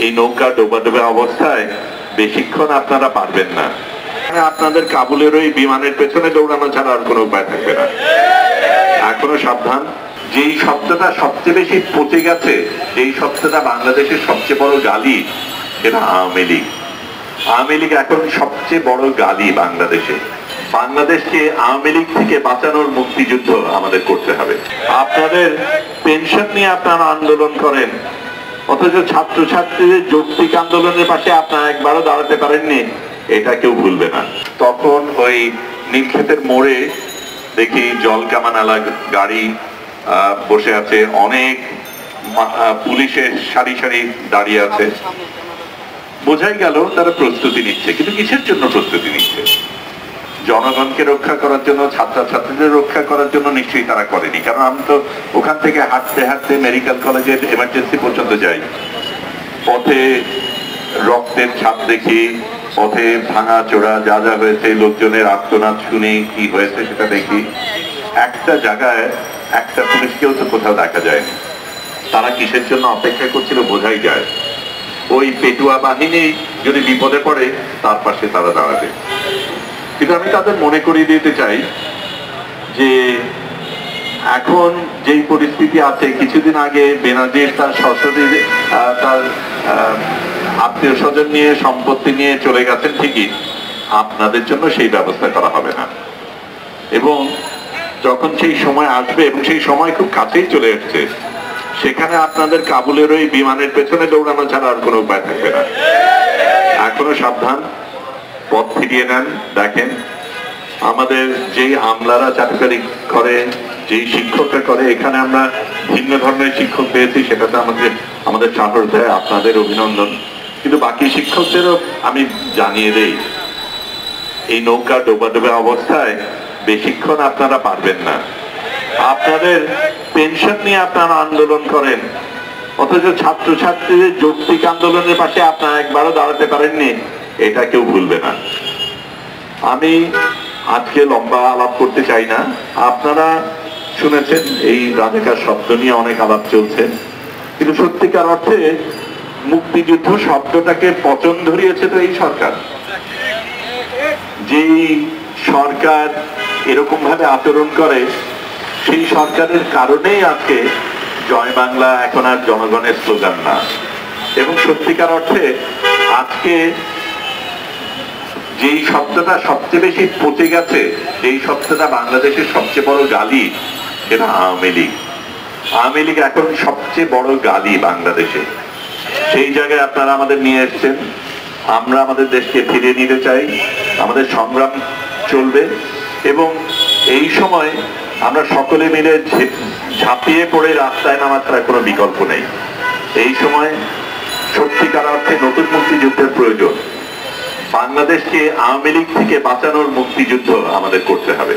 এই নৌকা ডোবা ডোবা অবস্থায় বেশিক্ষণ আপনারা পারবেন না। আপনাদের কাবুলের ওই বিমানের পেছনে দৌড়ানো ছাড়া আর কোনো উপায় থাকবে না। এখনো সাবধান। যেই শব্দটা সবচেয়ে বেশি পচে গেছে, যেই শব্দটা বাংলাদেশের সবচেয়ে বড় গালি, সেটা আওয়ামী লীগ। আওয়ামী লীগ এখন সবচেয়ে বড় গালি বাংলাদেশে। বাংলাদেশকে আওয়ামী লীগ থেকে বাঁচানোর মুক্তিযুদ্ধ আমাদের করতে হবে। আপনাদের পেনশন নিয়ে আপনারা আন্দোলন করেন, অথচ ছাত্রছাত্রীদের যৌক্তিক আন্দোলনের পাশে আপনারা একবারও দাঁড়াতে পারেননি, এটা কেউ ভুলবে না। তখন ওই নীলক্ষেতের মোড়ে দেখি জল কামানালা গাড়ি বসে আছে, অনেক পুলিশের সারি সারি দাঁড়িয়ে আছে। বোঝাই গেল তারা প্রস্তুতি নিচ্ছে, কিন্তু কিসের জন্য প্রস্তুতি নিচ্ছে? জনগণকে রক্ষা করার জন্য, ছাত্রছাত্রীদের রক্ষা করার জন্য নিশ্চয়ই তারা করেনি। কারণ আমি তো ওখান থেকে হাঁটতে হাঁটতে মেডিকেল কলেজের এমার্জেন্সি পর্যন্ত যাই, পথে রক্তের ছাপ দেখি, পথে ভাঙা চোরা যা যা হয়েছে, লোকজনের আর্তনাদ শুনি, কি হয়েছে সেটা দেখি। একটা জায়গায় একটা পুলিশকেও তো কোথাও দেখা যায়নি। তারা কিসের জন্য অপেক্ষা করছিল বোঝাই যায়। ওই পেটুয়া বাহিনী যদি বিপদে পড়ে তার পাশে তারা দাঁড়াবে। কিন্তু আমি তাদের মনে করিয়ে দিতে চাই যে এখন যেই পরিস্থিতি আছে, কিছুদিন আগে বেনাজির তার শ্বশুর তার আত্মীয় স্বজন নিয়ে সম্পত্তি নিয়ে চলে গেছেন ঠিকই, আপনাদের জন্য সেই ব্যবস্থা করা হবে না। এবং যখন সেই সময় আসবে, এবং সেই সময় খুব কাছেই চলে এসছে, সেখানে আপনাদের কাবুলের ওই বিমানের পেছনে দৌড়ানো ছাড়া আর কোনো উপায় থাকবে না। এখনো সাবধান, পথ ফিরিয়ে নেন। দেখেন আমাদের যেই আমলারা চাকরি করে, যেই শিক্ষকরা করে, এখানে আমরা ভিন্ন ধরনের শিক্ষক পেয়েছি, সেটাতে আমাদের সাহস দেয়, আপনাদের অভিনন্দন। কিন্তু বাকি শিক্ষকদেরও আমি জানিয়ে দেই, এই নৌকা ডোবা ডোবা অবস্থায় বেশিক্ষণ আপনারা পারবেন না। আপনাদের পেনশন নিয়ে আপনারা আন্দোলন করেন, অথচ ছাত্রছাত্রীদের যৌক্তিক আন্দোলনের পাশে আপনারা একবারও দাঁড়াতে পারেননি, এটা কেউ ভুলবে না। আমি আজকে লম্বা আলাপ করতে চাই না। আপনারা শুনেছেন এই রাজাকার শব্দ নিয়ে অনেক আলাপ চলছে, কিন্তু সত্যিকার অর্থে মুক্তিযুদ্ধ শব্দটাকে পচন ধরিয়েছে তো এই সরকার। যেই সরকার এরকম ভাবে আচরণ করে, সেই সরকারের কারণেই আজকে জয় বাংলা এখন আর জনগণের স্লোগান না। এবং সত্যিকার অর্থে আজকে যেই শব্দটা সবচেয়ে বেশি পচে গেছে, যেই শব্দটা বাংলাদেশের সবচেয়ে বড় গালি, সেটা আওয়ামী লীগ। আওয়ামী লীগ এখন সবচেয়ে বড় গালি বাংলাদেশে। সেই জায়গায় আপনারা আমাদের নিয়ে এসছেন। আমরা আমাদের দেশকে ফিরিয়ে নিতে চাই, আমাদের সংগ্রাম চলবে। এবং এই সময় আমরা সকলে মিলে ঝাঁপিয়ে পড়ে রাস্তায় নামা ছাড়া কোনো বিকল্প নেই। এই সময় সত্যিকার অর্থে নতুন মুক্তিযুদ্ধের প্রয়োজন। বাংলাদেশকে আওয়ামী লীগ থেকে বাঁচানোর মুক্তিযুদ্ধ আমাদের করতে হবে।